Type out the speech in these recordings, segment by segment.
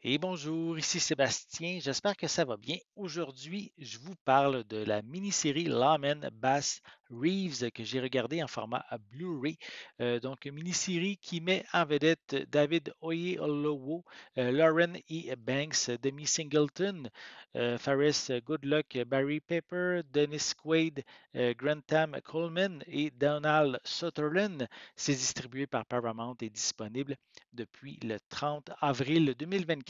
Et bonjour, ici Sébastien, j'espère que ça va bien. Aujourd'hui, je vous parle de la mini-série Lawman Bass Reeves que j'ai regardée en format Blu-ray. Donc, une mini-série qui met en vedette David Oyelowo, Lauren E. Banks, Demi Singleton, Faris Goodluck, Barry Pepper, Dennis Quaid, Grantham Coleman et Donald Sutherland. C'est distribué par Paramount et disponible depuis le 30 avril 2024.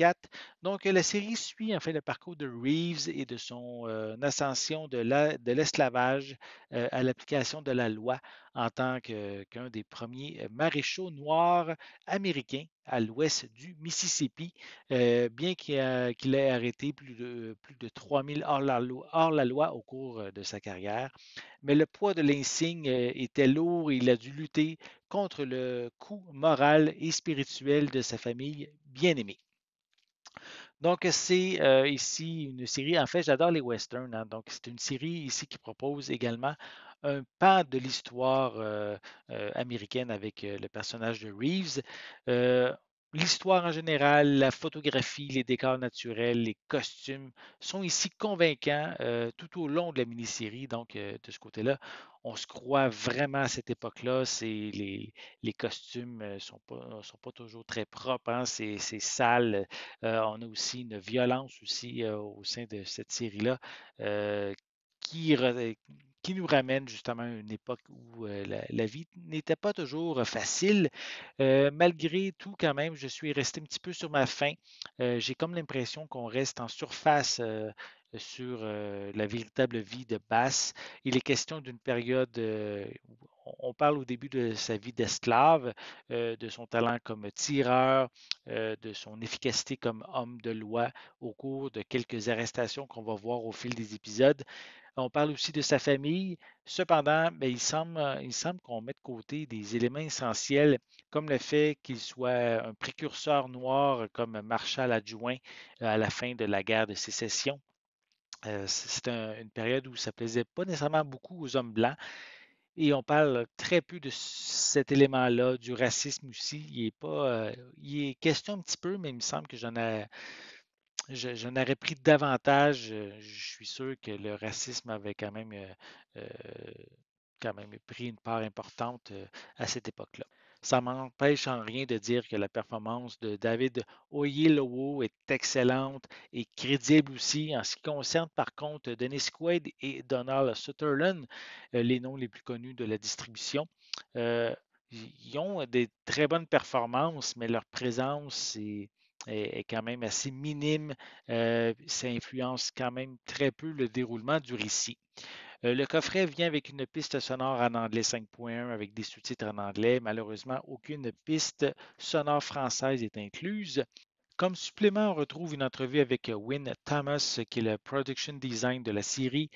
Donc, la série suit en fait le parcours de Reeves et de son ascension de l'esclavage à l'application de la loi en tant qu'un des premiers maréchaux noirs américains à l'ouest du Mississippi, bien qu'il ait arrêté plus de 3000 hors la loi au cours de sa carrière. Mais le poids de l'insigne était lourd et il a dû lutter contre le coût moral et spirituel de sa famille bien-aimée. Donc, c'est ici une série. En fait, j'adore les westerns, hein. Donc, c'est une série ici qui propose également un pan de l'histoire américaine avec le personnage de Reeves. Euh, L'histoire en général, la photographie, les décors naturels, les costumes sont ici convaincants tout au long de la mini-série. Donc, de ce côté-là, on se croit vraiment à cette époque-là. Les costumes ne sont pas toujours très propres, hein. C'est sale. On a aussi une violence aussi au sein de cette série-là euh, qui, qui nous ramène justement à une époque où la vie n'était pas toujours facile. Malgré tout, quand même, je suis resté un petit peu sur ma faim. J'ai comme l'impression qu'on reste en surface sur la véritable vie de Bass. Il est question d'une période, on parle au début de sa vie d'esclave, de son talent comme tireur, de son efficacité comme homme de loi au cours de quelques arrestations qu'on va voir au fil des épisodes. On parle aussi de sa famille. Cependant, ben, il semble qu'on met de côté des éléments essentiels, comme le fait qu'il soit un précurseur noir comme marshal adjoint à la fin de la guerre de sécession. Une période où ça plaisait pas nécessairement beaucoup aux hommes blancs et on parle très peu de cet élément-là, du racisme aussi. Il est question un petit peu, mais il me semble que j'en aurais pris davantage. Je suis sûr que le racisme avait euh, quand même pris une part importante à cette époque-là. Ça m'empêche en rien de dire que la performance de David Oyelowo est excellente et crédible aussi. En ce qui concerne par contre Dennis Quaid et Donald Sutherland, les noms les plus connus de la distribution, euh, ils ont des très bonnes performances, mais leur présence est quand même assez minime. Ça influence quand même très peu le déroulement du récit. Le coffret vient avec une piste sonore en anglais 5.1 avec des sous-titres en anglais. Malheureusement, aucune piste sonore française est incluse. Comme supplément, on retrouve une entrevue avec Wynne Thomas, qui est le production design de la série.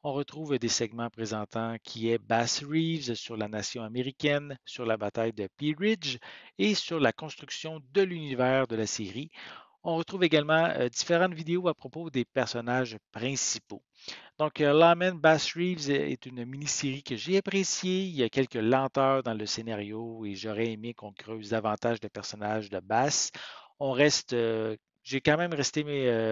On retrouve des segments présentant qui est Bass Reeves sur la nation américaine, sur la bataille de Pea Ridge et sur la construction de l'univers de la série. On retrouve également différentes vidéos à propos des personnages principaux. Donc, Lawman Bass Reeves est une mini-série que j'ai appréciée. Il y a quelques lenteurs dans le scénario et j'aurais aimé qu'on creuse davantage le personnage de Bass. On reste, j'ai quand même resté,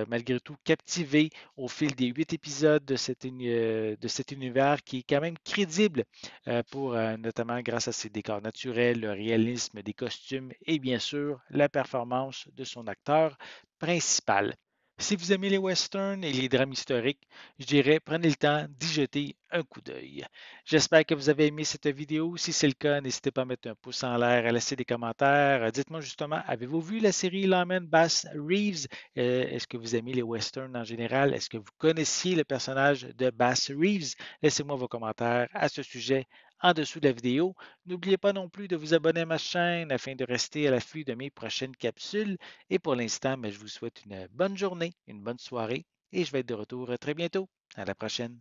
malgré tout, captivé au fil des 8 épisodes de cet univers qui est quand même crédible, notamment grâce à ses décors naturels, le réalisme des costumes et bien sûr la performance de son acteur principal. Si vous aimez les westerns et les drames historiques, je dirais prenez le temps d'y jeter un coup d'œil. J'espère que vous avez aimé cette vidéo. Si c'est le cas, n'hésitez pas à mettre un pouce en l'air, à laisser des commentaires. Dites-moi justement, avez-vous vu la série Lawman Bass Reeves? Est-ce que vous aimez les westerns en général? Est-ce que vous connaissiez le personnage de Bass Reeves? Laissez-moi vos commentaires à ce sujet en dessous de la vidéo. N'oubliez pas non plus de vous abonner à ma chaîne afin de rester à l'affût de mes prochaines capsules. Et pour l'instant, je vous souhaite une bonne journée, une bonne soirée et je vais être de retour très bientôt. À la prochaine.